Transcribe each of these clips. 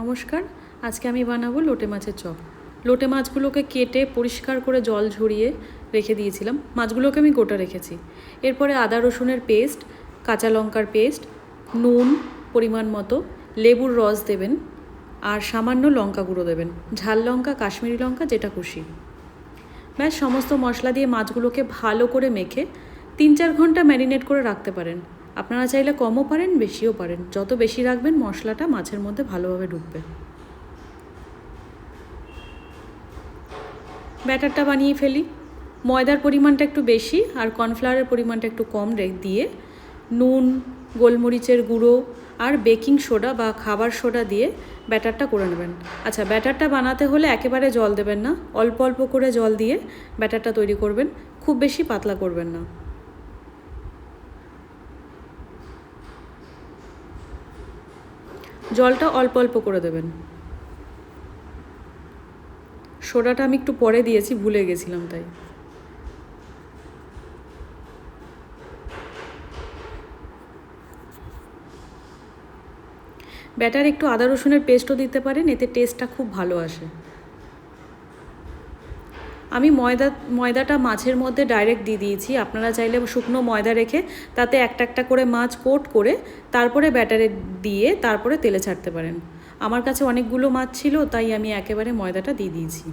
নমস্কার। আজকে আমি বানাবো লোটে মাছের চপ। লোটে মাছগুলোকে কেটে পরিষ্কার করে জল ঝরিয়ে রেখে দিয়েছিলাম। মাছগুলোকে আমি গোটা রেখেছি। এরপরে আদা রসুনের পেস্ট, কাঁচা লঙ্কার পেস্ট, নুন পরিমাণ মতো, লেবুর রস দেবেন আর সামান্য লঙ্কা গুঁড়ো দেবেন, ঝাল লঙ্কা, কাশ্মীরি লঙ্কা, যেটা খুশি। ব্যাস, সমস্ত মশলা দিয়ে মাছগুলোকে ভালো করে মেখে 3-4 ঘন্টা ম্যারিনেট করে রাখতে পারেন। আপনারা চাইলে কমও পারেন, বেশিও পারেন। যত বেশি রাখবেন মশলাটা মাছের মধ্যে ভালোভাবে ঢুকবে। ব্যাটারটা বানিয়ে ফেলি। ময়দার পরিমাণটা একটু বেশি আর কর্নফ্লাওয়ারের পরিমাণটা একটু কম দিয়ে নুন, গোলমরিচের গুঁড়ো আর বেকিং সোডা বা খাবার সোডা দিয়ে ব্যাটারটা করে নেবেন। আচ্ছা, ব্যাটারটা বানাতে হলে একেবারে জল দেবেন না, অল্প অল্প করে জল দিয়ে ব্যাটারটা তৈরি করবেন। খুব বেশি পাতলা করবেন না। জলটা অল্প অল্প করে দেবেন। সোডাটা আমি একটু পরে দিয়েছি, ভুলে গেছিলাম তাই। ব্যাটার একটু আদা রসুনের পেস্টও দিতে পারেন, এতে টেস্টটা খুব ভালো আসে। আমি ময়দাটা মাছের মধ্যে ডাইরেক্ট দিয়ে দিয়েছি। আপনারা চাইলে শুকনো ময়দা রেখে তাতে একটা একটা করে মাছ কোট করে তারপরে ব্যাটারে দিয়ে তারপরে তেলে ছাড়তে পারেন। আমার কাছে অনেকগুলো মাছ ছিল, তাই আমি একেবারে ময়দাটা দিয়ে দিয়েছি।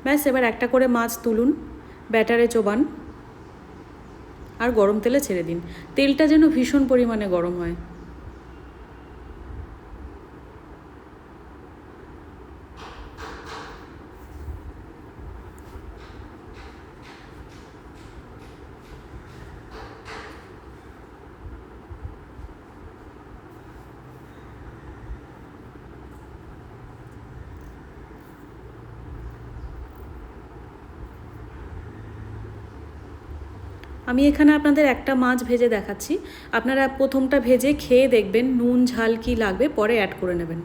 ব্যাস, এবার একটা করে মাছ তুলুন, ব্যাটারে চোবান আর গরম তেলে ছেড়ে দিন। তেলটা যেন ভীষণ পরিমাণে গরম হয়। আমি এখানে আপনাদের একটা মাছ ভেজে দেখাচ্ছি। আপনারা প্রথমটা ভেজে খেয়ে দেখবেন নুন ঝাল কী লাগবে, পরে অ্যাড করে নেবেন।